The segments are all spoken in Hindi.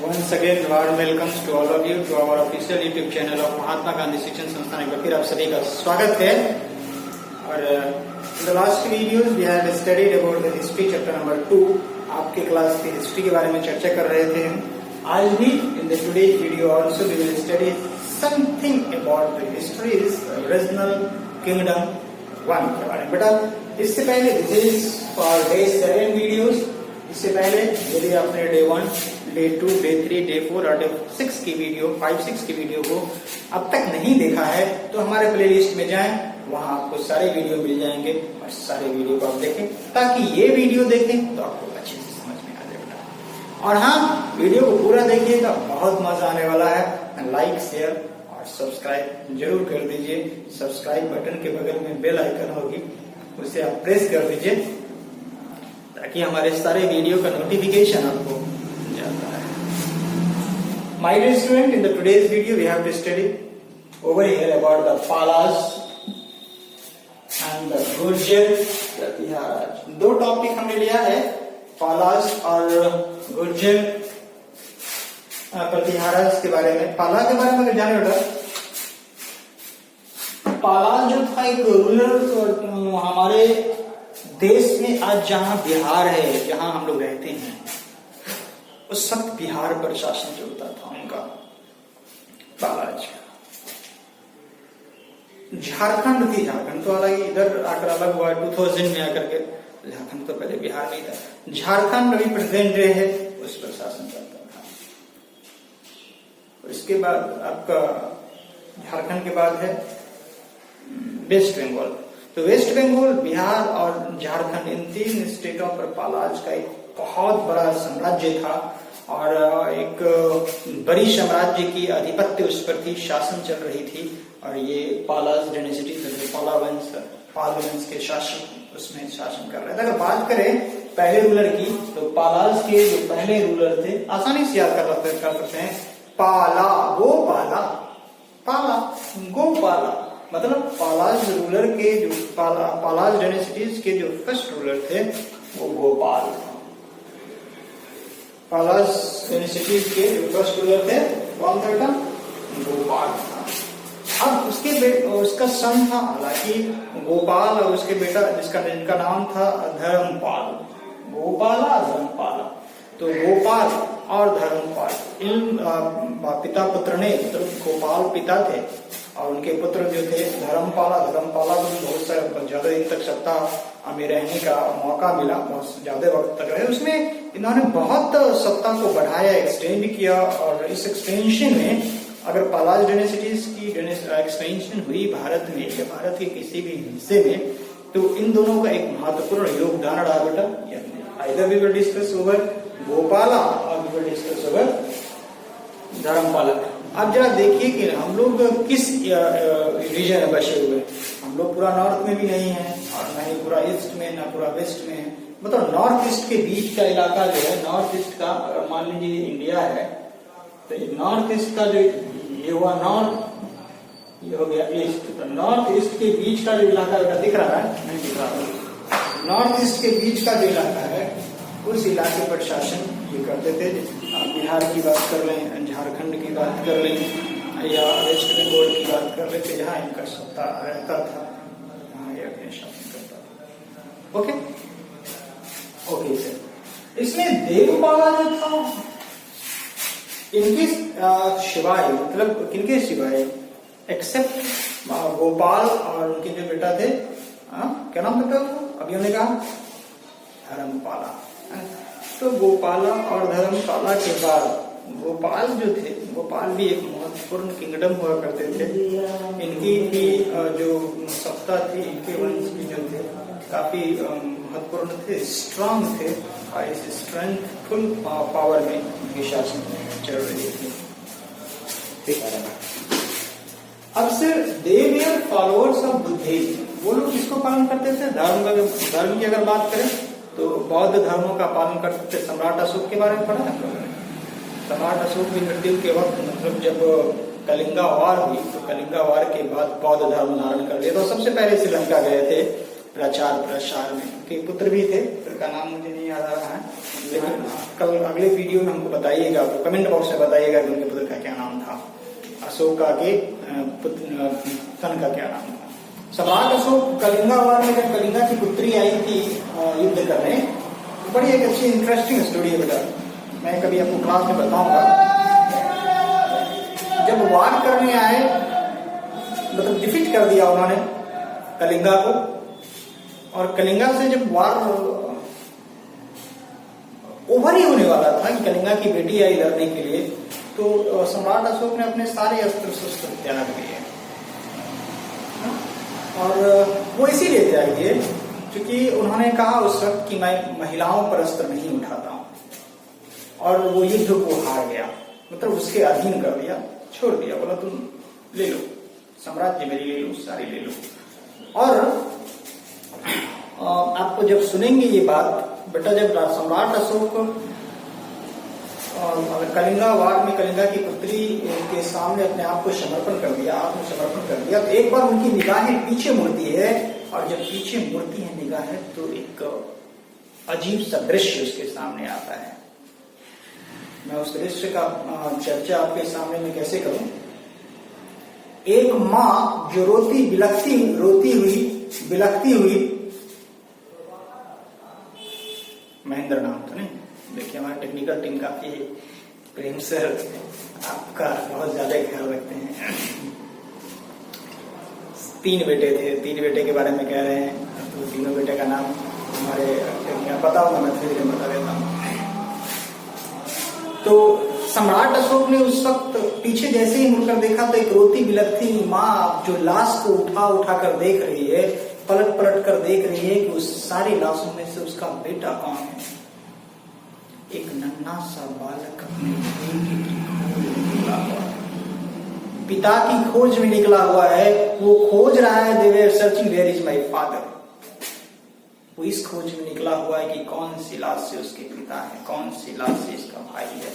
Once again, warm welcomes to all of you to our official YouTube channel of Mahatma Gandhi शिक्षण संस्थान। एक बार फिर आप सभी का स्वागत है। और in the last videos we had studied about the history chapter number 2। आपके क्लास की हिस्ट्री के बारे में चर्चा कर रहे थे। आज भी in the today's video also we will study something about the history's original kingdom 1 के बारे में। बेटा इससे पहले this is for day 7 videos। इससे पहले यदि आपने डे 1, डे 2, डे 3, डे 4 और डे 6 की वीडियो 5-6 की वीडियो को अब तक नहीं देखा है तो हमारे प्लेलिस्ट में जाएं, वहां आपको सारे वीडियो मिल जाएंगे और सारे वीडियो को आप देखें ताकि ये वीडियो देखें तो आपको अच्छे से समझ में आ जाए। और हाँ, वीडियो को पूरा देखिएगा, बहुत मजा आने वाला है। लाइक, शेयर और सब्सक्राइब जरूर कर दीजिए। सब्सक्राइब बटन के बगल में बेल आइकन होगी, उसे आप प्रेस कर दीजिए ताकि हमारे सारे वीडियो का नोटिफिकेशन आपको जाता है। My dear student, in the today's video we have to study over here about the Palas and the Gurjar Pratiharaj। दो टॉपिक हमने लिया है, पालास और गुर्जर प्रतिहाराज के बारे में। पाला के बारे में अगर जाने बेटा, पाला जो था एक रूलर हमारे देश में, आज जहां बिहार है, जहां हम लोग रहते हैं, उस वक्त बिहार पर शासन चलता था उनका, पालाज। झारखंड थी, झारखंड तो अलग, इधर आकर अलग हुआ 2000 में आकर के। झारखंड तो पहले बिहार नहीं था। झारखंड अभी प्रेजेंट डे है, उस पर शासन चलता था। इसके बाद आपका झारखंड के बाद है वेस्ट बंगाल। तो वेस्ट बंगाल, बिहार और झारखंड, इन 3 स्टेटों पर पालाज का एक बहुत बड़ा साम्राज्य था और एक बड़ी साम्राज्य की आधिपत्य उस पर थी, शासन चल रही थी। और ये पालाज डायनेस्टी, पाल वंश के शासन उसमें शासन कर रहे थे। अगर बात करें पहले रूलर की, तो पालाज के जो पहले रूलर थे, आसानी से याद कर सकते हैं, पाला, गोपाला, पाला, गोपाला, मतलब पालाज रूलर के जो पालाज डायनेस्टीज के जो फर्स्ट रूलर थे वो गोपाल। पालाज डायनेस्टीज के जो फर्स्ट रूलर थे कौन था? गोपाल था। अब उसका सन था, हालांकि गोपाल, और उसके बेटा जिनका नाम था धर्मपाल। गोपाला, धर्मपाला। तो गोपाल और धर्मपाल, इन पिता पुत्र ने, मतलब गोपाल पिता थे और उनके पुत्र जो थे धर्मपाला को भी बहुत ज्यादा दिन तक सत्ता में रहने का मौका मिला, बहुत ज्यादा वक्त तक रहे। उसमें इन्होंने बहुत सत्ता को बढ़ाया, एक्सटेंड किया। और इस एक्सटेंशन में अगर पालाज डायनेस्टीज की एक्सपेंशन हुई भारत में या भारत के किसी भी हिस्से में, तो इन दोनों का एक महत्वपूर्ण योगदान रहा बेटा। Either we will discuss over Gopala और we will discuss over Dharmapala. अब जरा देखिए कि हम लोग किस रीजन में बसे हुए। हम लोग पूरा नॉर्थ में भी नहीं है और न ही पूरा ईस्ट में, न पूरा वेस्ट में है। मतलब नॉर्थ ईस्ट के बीच का इलाका जो है, नॉर्थ ईस्ट का, अगर मान लीजिए इंडिया है, तो नॉर्थ ईस्ट का जो ये हुआ नॉर्थ, ये हो गया ईस्ट। तो नॉर्थ ईस्ट के बीच का जो इलाका दिख रहा है, नहीं दिख रहा, नॉर्थ ईस्ट के बीच का जो इलाका है, उस इलाके पर शासन ये करते थे। बिहार की बात कर लें, झारखंड की बात कर लें या वेस्ट बंगाल की बात कर लें, तो जहाँ इनका सत्ता रहता था वहाँ ये अपने शासन करता था। Okay okay sir. इसमें देवपाला जो था, इनके सिवाय, मतलब किनके सिवाय, एक्सेप्ट गोपाल और उनके जो बेटा थे, क्या नाम था अभी हमने कहा, धर्मपाला। तो गोपाला और धर्मपाला के बाद गोपाल जो थे, गोपाल भी एक महत्वपूर्ण किंगडम हुआ करते थे। इनकी भी जो सत्ता थी, इनके वंश भी जो थे काफी महत्वपूर्ण थे, स्ट्रांग थे और इस स्ट्रेंथफुल पावर में इनकी शासन चल रही थी। ठीक है। अब sir they were followers of Buddhism. वो लोग किसको पालन करते थे? धर्म की अगर बात करें तो बौद्ध धर्मों का पालन करते थे। सम्राट अशोक के बारे में पढ़ा है? सम्राट अशोक की मृत्यु के वक्त, मतलब जब कलिंगा वार हुई, तो कलिंगा वार के बाद बौद्ध धर्म धारण कर लिया। तो सबसे पहले श्रीलंका गए थे प्रचार प्रसार में। उनके पुत्र भी थे, उनका नाम मुझे नहीं याद आ रहा है, लेकिन कल अगले वीडियो में हमको बताइएगा, तो कमेंट बॉक्स में बताइएगा कि उनके पुत्र का क्या नाम था, अशोका के सन का क्या नाम था। सम्राट अशोक कलिंगा वार में जब कलिंगा की पुत्री आई थी युद्ध करने, बड़ी एक अच्छी इंटरेस्टिंग स्टोरी है बेटा, मैं कभी आपको क्लास में बताऊंगा। जब वार करने आए, मतलब डिफीट कर दिया उन्होंने कलिंगा को, और कलिंगा से जब वार ओवर ही होने वाला था कि कलिंगा की बेटी आई लड़ने के लिए, तो सम्राट अशोक ने अपने सारे अस्त्र शस्त्र त्याग दिए। और वो इसीलिए त्याग दिए क्योंकि उन्होंने कहा उस वक्त कि मैं महिलाओं पर अस्त्र नहीं उठाता हूं, और वो युद्ध को हार गया, मतलब उसके अधीन कर दिया, छोड़ दिया, बोला तुम ले लो साम्राज्य मेरी, ले लो सारी ले लो। और आपको जब सुनेंगे ये बात बेटा, जब सम्राट अशोक कलिंगा वार में कलिंगा की पुत्री के सामने अपने आप को समर्पण कर दिया, आत्मसमर्पण कर दिया, तो एक बार उनकी निगाहें पीछे मुड़ती है, और जब पीछे मुड़ती है निगाहें तो एक अजीब सा दृश्य उसके सामने आता है। मैं उस दृश्य का चर्चा आपके सामने में कैसे करूं। एक माँ जो रोती बिलखती हुई, महेंद्र नाम तो नहीं, देखिए हमारे टेक्निकल टीम काफी, प्रेम सर आपका बहुत ज्यादा ख्याल रखते हैं। 3 बेटे थे, 3 बेटे के बारे में कह रहे हैं, तो तीनों बेटे का नाम हमारे पता होगा, मैं धीरे धीरे बता देता हूँ। तो सम्राट अशोक ने उस वक्त पीछे जैसे ही मुड़कर देखा तो एक रोती बिलखती माँ जो लाश को उठा कर देख रही है, पलट कर देख रही है कि उस सारी लाशों में से उसका बेटा कौन है। एक नन्हा सा बालक अपने पिता की खोज में निकला हुआ है, वो खोज रहा है, they were searching where is my father. वो इस खोज में निकला हुआ है कि कौन सी लाश से उसके पिता है, कौन सी लाश से इसका भाई है।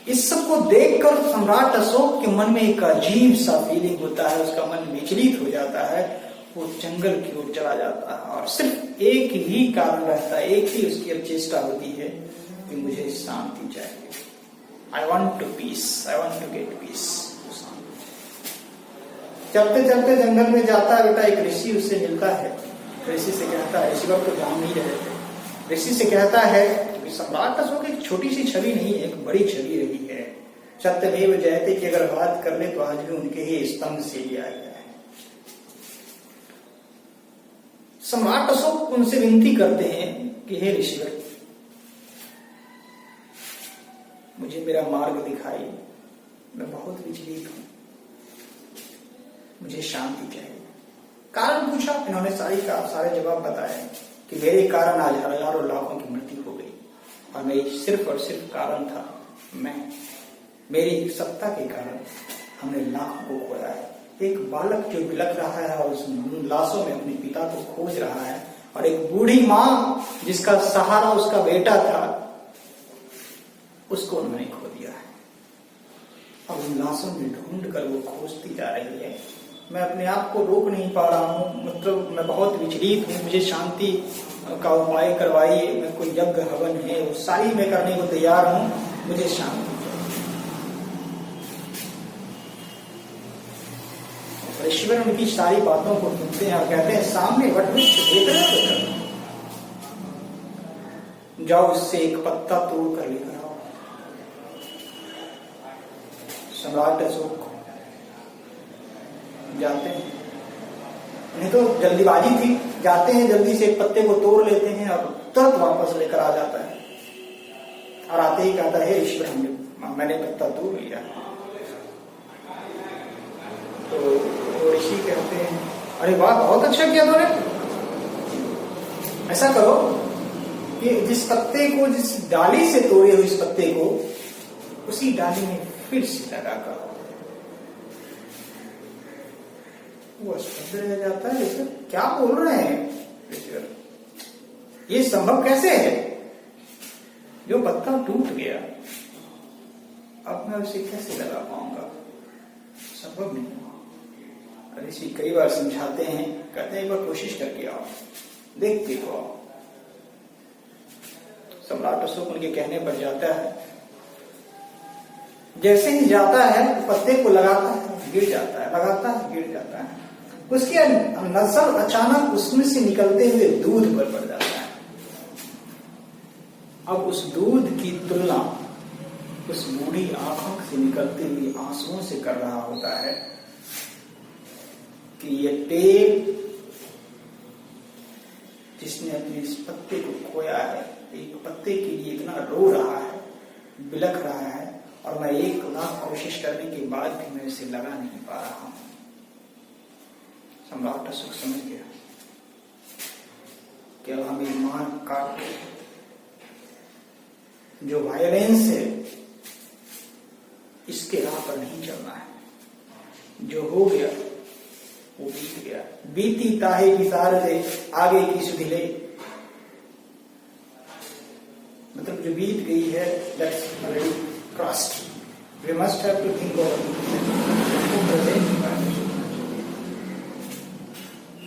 इस सब को देखकर सम्राट अशोक के मन में एक अजीब सा फीलिंग होता है, उसका मन विचलित हो जाता है, वो जंगल की ओर चला जाता है, और सिर्फ एक ही कारण रहता है, एक ही उसकी चेष्टा होती है कि मुझे शांति चाहिए, I want to peace, I want to get peace. चलते चलते जंगल में जाता है बेटा, एक ऋषि उससे मिलता है, ऋषि से कहता है, ऋषि तो जान नहीं रहे थे, ऋषि से कहता है कि सम्राट अशोक एक छोटी सी छवि नहीं है, एक बड़ी छवि रही है, सत्यमेव जयते की अगर बात कर ले तो आज भी उनके ही स्तंभ से लिया गया है। सम्राट अशोक उनसे विनती करते हैं कि हे ऋषिवर, मुझे मेरा मार्ग दिखाई, मैं बहुत विचलित हूं, मुझे शांति चाहिए। कारण पूछा, इन्होंने सारे जवाब बताए कि मेरे कारण आज हजारों लाखों की मृत्यु हो गई, और मेरी सिर्फ और सिर्फ कारण था मेरी सत्ता के कारण हमने लाखों को खोया है। एक बालक जो बिलख रहा है और उस लाशों में अपने पिता को खोज रहा है, और एक बूढ़ी माँ जिसका सहारा उसका बेटा था, उसको उन्होंने खो दिया है। अब उन लाशों में ढूंढ कर वो खोजती जा रही है। मैं अपने आप को रोक नहीं पा रहा हूँ, मतलब मैं बहुत विचलित हूँ, मुझे शांति का उपाय करवाइए, मैं कोई यज्ञ हवन है वो सारी मैं करने को तैयार हूँ, मुझे शांति। ऋषिवर उनकी सारी बातों को सुनते हैं और कहते हैं, सामने वट वृक्ष देख रहे हो, जाओ उससे एक पत्ता तोड़ कर लेकर आओ। सम्राट अशोक जाते हैं, नहीं तो जल्दीबाजी थी, जाते हैं जल्दी से एक पत्ते को तोड़ लेते हैं और तुरंत वापस लेकर आ जाता है, और आते ही कहता है, ईश्वर मैंने पत्ता तोड़ लिया। तो ऋषि कहते हैं, अरे वाह, बहुत अच्छा किया तूने, ऐसा करो कि जिस पत्ते को, जिस डाली से तोड़े हुए इस पत्ते को, उसी डाली में फिर से लगा करो। वो स्तब्ध रह जाता है, इसे क्या बोल रहे हैं, ये संभव कैसे है, जो पत्ता टूट गया अब मैं उसे कैसे लगा पाऊंगा, संभव नहीं। ऋषि कई बार समझाते हैं, कहते हैं एक बार कोशिश करके आओ, देखते हो आओ। सम्राट अशोक उनके कहने पर जाता है, जैसे ही जाता है पत्ते को लगाता है, गिर जाता है, लगाता है, गिर जाता है। उसकी नजर अचानक उसमें से निकलते हुए दूध पर पड़ जाता है। अब उस दूध की तुलना उस बूढ़ी आंखों से निकलते हुए आंसुओं से कर रहा होता है कि ये टेप जिसने अपने इस पत्ते को खोया है, एक पत्ते के लिए इतना रो रहा है, बिलख रहा है, और मैं 1 लाख कोशिश करने के बाद भी मैं इसे लगा नहीं पा रहा हूं। सम्राट अशोक समझ गया कि अब हमें मार काट जो वायलेंस है इसके राह पर नहीं चलना है। जो हो गया वो बीत गया। बीती ताहे की सार से आगे की सुधिले, मतलब जो बीत गई है that's already crossed. We must have to think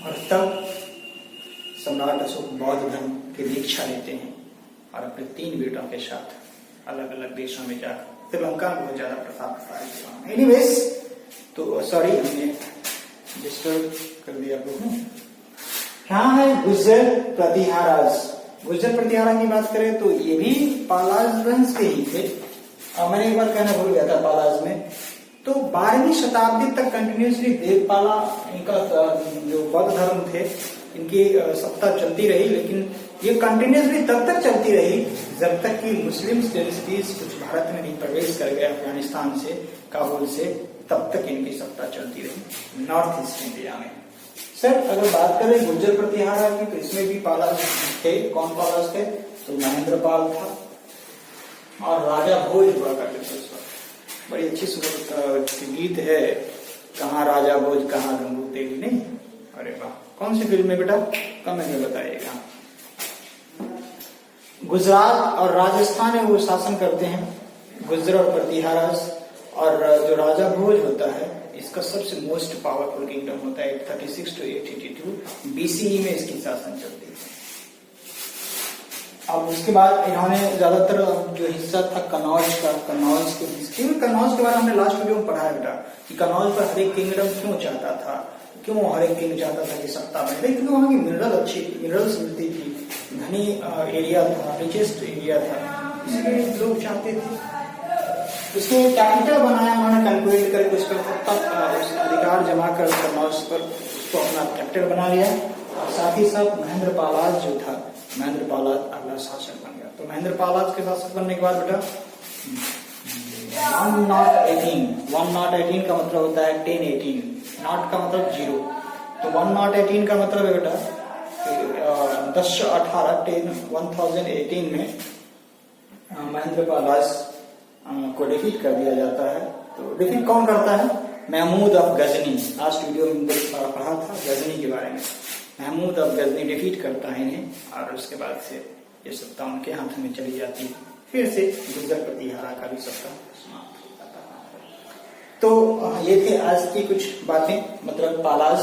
और तब सम्राट अशोक बौद्ध धर्म की दीक्षा लेते हैं और अपने 3 बेटों के साथ अलग अलग देशों में जाकर श्रीलंका में बहुत ज्यादा प्रसाद। एनीवेज, तो सॉरी हमने डिस्टर्ब कर दिया आपको। यहाँ है गुज्जर प्रतिहाराज। गुज्जर प्रतिहारा की बात करें तो ये भी पालाज वंश के ही थे। मैंने एक बार कहना भूल गया था, पालाज में तो 12वीं शताब्दी तक कंटिन्यूसली देवपाला इनका जो बौद्ध धर्म थे इनकी सत्ता चलती रही, लेकिन ये कंटिन्यूसली तब तक चलती रही जब तक कि मुस्लिम डेनिसिटीज कुछ भारत में नहीं प्रवेश कर गए, अफगानिस्तान से, काबुल से, तब तक इनकी सत्ता चलती रही नॉर्थ ईस्ट इंडिया में। सर अगर बात करें गुज्जर प्रतिहारा की तो इसमें भी पालाज थे। कौन पालाज थे? तो महेंद्र पाल था और राजा भोज हुआ करते थे। बड़ी अच्छी गीत है, कहाँ राजा भोज कहाँ गंगू तेली, नहीं? अरे वाह, कौन सी फिल्म में बेटा? कमेंट में बताइएगा। गुजरात और राजस्थान में वो शासन करते हैं गुज्जर और प्रतिहाराज। और जो राजा भोज होता है इसका सबसे मोस्ट पावरफुल किंगडम होता है। 836 to 882 BCE में इसकी शासन चलती है। अब उसके बाद इन्होंने ज्यादातर जो हिस्सा था कनौज का, कनौज के हिस्से, कनौज के बारे में हमने लास्ट वीडियो में पढ़ा है बेटा कि कनौज पर हर एक किंगडम क्यों चाहता था, क्यों हर एक किंग चाहता था कि सत्ता बने, क्योंकि वहां की मिनरल्स मिलती थी, घनी एरिया था, रिचेस्ट एरिया था, इसलिए लोग चाहते थे। उसको कैपिटल बनाया उन्होंने, कैलकुलेट करके उस पर अधिकार जमा कर कनौज पर उसको अपना कैपिटल बना लिया। और साथ ही साथ महेंद्र पालाज जो था, महेंद्र पालाज अगला शासक बन गया। तो महेंद्र पालाज के शासक बनने के बाद बेटा 118 का मतलब होता है 1018, नॉट का मतलब 0, तो 118 का मतलब है बेटा 1018 में महेंद्र पालाज को डिफीट कर दिया जाता है। तो डिफीट कौन करता है? Mahmud of Ghazni. Last video में पढ़ा था गजनी के बारे में। महमूद ऑफ गजनी डिफीट करता है इन्हें और उसके बाद से ये सत्ता उनके हाथ में चली जाती है। फिर से गुज्जर प्रतिहारा का भी सत्ता समाप्त हो जाता है। तो ये थे आज की कुछ बातें, मतलब पालाज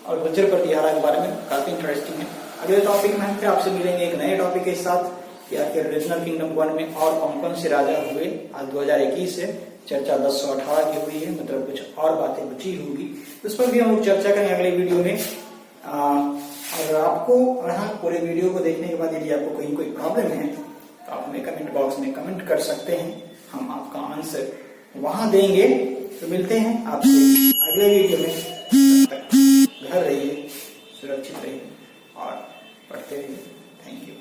और गुज्जर प्रतिहारा के बारे में, काफी इंटरेस्टिंग है। अगले टॉपिक में हम फिर आपसे मिलेंगे एक नए टॉपिक के साथ, या फिर रीजनल किंगडम 1 में और कौन कौन से राजा हुए। आज 2021 से चर्चा 1018 की हुई है, मतलब कुछ और बातें बची होगी, उस पर भी हम लोग चर्चा करें अगले वीडियो में। अगर आपको पूरे वीडियो को देखने के बाद यदि आपको कहीं कोई प्रॉब्लम है तो आप हमें कमेंट बॉक्स में कमेंट कर सकते हैं, हम आपका आंसर वहां देंगे। तो मिलते हैं आपसे अगले वीडियो में। तब तक घर रहिए, सुरक्षित रहिए और पढ़ते रहिए। Thank you.